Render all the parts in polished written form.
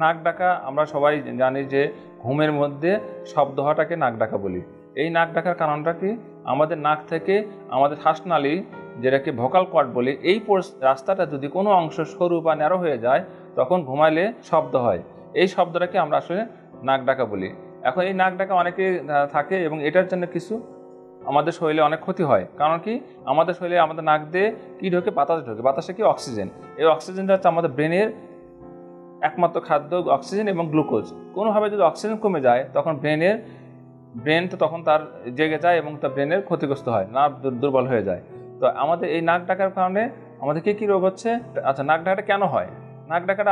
নাক ডাকা আমরা সবাই জানি যে ঘুমের মধ্যে শব্দ হওয়াটাকে নাক ডাকা বলি। এই নাক ডাকার কারণটা কি, আমাদের নাক থেকে আমাদের শ্বাসনালী যেটাকে ভোকাল কর্ড বলি, এই রাস্তাটা যদি কোনো অংশ সরু বা ন্যারো হয়ে যায় তখন ঘুমাইলে শব্দ হয়। এই শব্দটাকে আমরা আসলে নাক ডাকা বলি। এখন এই নাক ডাকা অনেকে থাকে এবং এটার জন্য কিছু আমাদের শরীরে অনেক ক্ষতি হয়। কারণ কি, আমাদের শরীরে আমাদের নাক দিয়ে কী ঢোকে, বাতাস ঢোকে। বাতাসে কি, অক্সিজেন। এই অক্সিজেনটা হচ্ছে আমাদের ব্রেনের একমাত্র খাদ্য, অক্সিজেন এবং গ্লুকোজ। কোনোভাবে যদি অক্সিজেন কমে যায় তখন ব্রেন তো তখন তার জেগে যায় এবং তার ব্রেনের ক্ষতিগ্রস্ত হয়, নার্ভ দুর্বল হয়ে যায়। তো আমাদের এই নাক ডাকার কারণে আমাদের কী কী রোগ হচ্ছে? আচ্ছা, নাক ডাকাটা কেন হয়? নাক ডাকাটা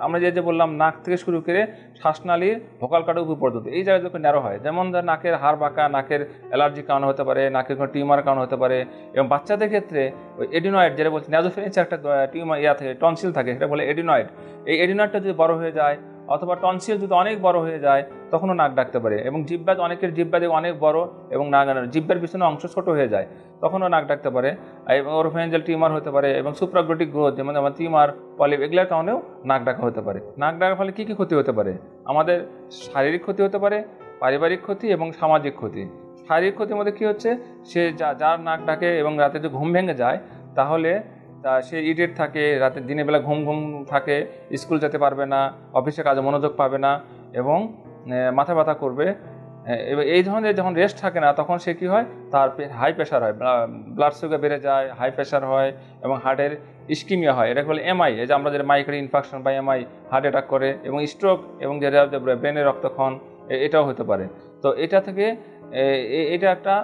আমরা যে বললাম, নাক থেকে শুরু করে শ্বাসনালীর ভোকাল কর্ডের উপর পর্যন্ত এই জায়গায় যখন ন্যারো হয়, যেমন নাকের হাড় বাঁকা, নাকের অ্যালার্জির কারণে হতে পারে, নাকের কোনো টিউমার কারণে হতে পারে। এবং বাচ্চাদের ক্ষেত্রে ওই এডিনয়েড, যেটা বলছে ন্যাজোফেরিঞ্জে একটা টিউমার থাকে, টনসিল থাকে, সেটা বলে এডিনয়েড। এই এডিনয়েডটা যদি বড় হয়ে যায় অথবা টনসিল যদি অনেক বড় হয়ে যায় তখনও নাক ডাকতে পারে। এবং অনেকের জিহ্বা অনেক বড় এবং জিহ্বার পিছনে অংশ ছোট হয়ে যায়, তখনও নাক ডাকতে পারে। এবং ওরোফেঞ্জাল টিউমার হতে পারে এবং সুপ্রাগ্লোটিক গ্রোথ, যেমন টিউমার, পলিপ, এগুলোর কারণেও নাক ডাকা হতে পারে। নাক ডাকার ফলে কী কী ক্ষতি হতে পারে? আমাদের শারীরিক ক্ষতি হতে পারে, পারিবারিক ক্ষতি এবং সামাজিক ক্ষতি। শারীরিক ক্ষতির মধ্যে কী হচ্ছে, সে যার নাক ডাকে এবং রাতে যদি ঘুম ভেঙে যায় তাহলে সে ইরিটেট থাকে, রাতে দিনের বেলা ঘুম থাকে, স্কুল যেতে পারবে না, অফিসে কাজে মনোযোগ পাবে না এবং মাথা ব্যথা করবে। এবার এই ধরনের যখন রেস্ট থাকে না তখন সে কী হয়, তার হাই প্রেশার হয়, ব্লাড সুগার বেড়ে যায়, হাই প্রেশার হয় এবং হার্টের ইস্কিমিয়া হয়। এটা বলে এমআই, এই যে আমরা যেটা মাইগ্রেন ইনফেকশন বা এমআই, হার্ট অ্যাটাক করে এবং স্ট্রোক এবং যেটা ব্রেনের রক্তক্ষরণ, এটাও হতে পারে। তো এটা থেকে এটা একটা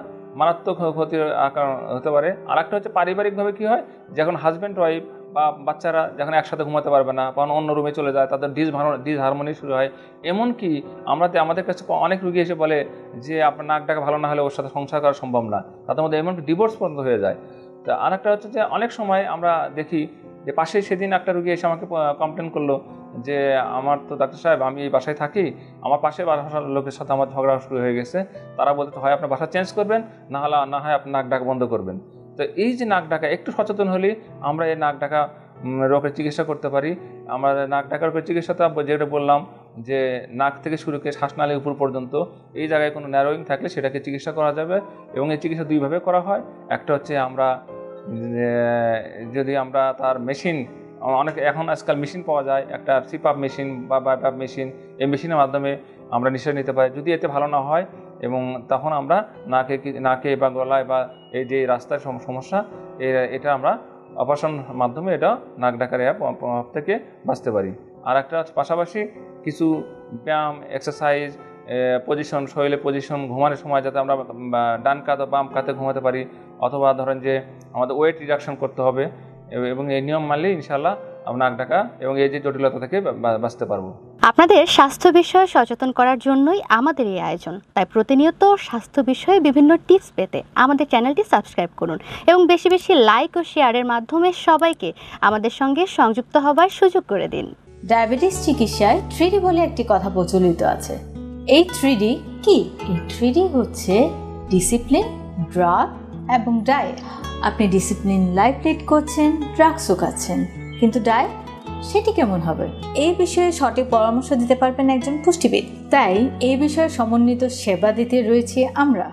মারাত্মক ক্ষতির কারণ হতে পারে। আর একটা হচ্ছে পারিবারিকভাবে কী হয়, যখন হাজব্যান্ড ওয়াইফ বা বাচ্চারা যখন একসাথে ঘুমাতে পারবে না, তখন অন্য রুমে চলে যায়, তাদের ডিসহারমোনি শুরু হয়। এমনকি আমাদের কাছে অনেক রুগী এসে বলে যে আপনার নাক ডাকা ভালো না হলে ওর সাথে সংসার করা সম্ভব না, তাদের মধ্যে এমনকি ডিভোর্স পর্যন্ত হয়ে যায়। তো আর একটা হচ্ছে যে অনেক সময় আমরা দেখি যে পাশেই সেদিন একটা রুগী এসে আমাকে কমপ্লেন করলো যে আমার তো ডাক্তার সাহেব, আমি এই বাসায় থাকি, আমার পাশের বাসার লোকের সাথে আমার ঝগড়া শুরু হয়ে গেছে। তারা বলতে হয় আপনার বাসা চেঞ্জ করবেন, না হয় আপনার নাক ডাকা বন্ধ করবেন। তো এই যে নাক ডাকা, একটু সচেতন হলেই আমরা এই নাক ডাকা রোগের চিকিৎসা করতে পারি। আমরা নাক ডাকার রোগের চিকিৎসাটা যেটা বললাম যে নাক থেকে শুরু করে শ্বাসনালীর উপর পর্যন্ত এই জায়গায় কোনো ন্যারোয়িং থাকলে সেটাকে চিকিৎসা করা যাবে। এবং এই চিকিৎসা দুইভাবে করা হয়। একটা হচ্ছে যদি আমরা তার মেশিন, এখন আজকাল মেশিন পাওয়া যায়, একটা সিপাপ মেশিন বা বাইপাপ মেশিন, এই মেশিনের মাধ্যমে আমরা নিঃশ্বাস নিতে পারি। যদি এতে ভালো না হয় এবং তখন আমরা নাকে বা গলায় বা এই যে রাস্তার সমস্যা, এটা আমরা অপারেশন মাধ্যমে এটা নাক ডাকার প্রভাব থেকে বাঁচতে পারি। আর একটা পাশাপাশি কিছু ব্যায়াম, এক্সারসাইজ, পজিশন, শরীরের পজিশন, ঘুমানোর সময় যাতে আমরা ডান কাত বাম কাতে ঘুমাতে পারি, অথবা ধরেন যে আমাদের ওয়েট রিডাকশন করতে হবে এবং এই নিয়ম মানলে ইনশাআল্লাহ আমরা নাক ডাকা এবং এই যে জটিলতা থেকে বাঁচতে পারবো। আপনাদের স্বাস্থ্য বিষয়ে সচেতন করার জন্যই আমাদের এই আয়োজন। তাই প্রতিনিয়ত স্বাস্থ্য বিষয়ে বিভিন্ন টিপস পেতে আমাদের চ্যানেলটি সাবস্ক্রাইব করুন এবং বেশি বেশি লাইক ও শেয়ারের মাধ্যমে সবাইকে আমাদের সঙ্গে সংযুক্ত হবার সুযোগ করে দিন। ডায়াবেটিস চিকিৎসায় 3D বলে একটি কথা প্রচলিত আছে। এই 3D কি? এই 3D হচ্ছে ডিসিপ্লিন, ড্রাগ এবং ডায়েট। আপনি ডিসিপ্লিন লাইফ লিড করছেন, ড্রাগসও খাচ্ছেন, কিন্তু ডায়েট সেটি কেমন হবে? এই বিষয়ে সঠিক পরামর্শ দিতে পারবেন একজন পুষ্টিবিদ। তাই এই বিষয়ে সমন্বিত সেবা দিতে রয়েছে আমরা।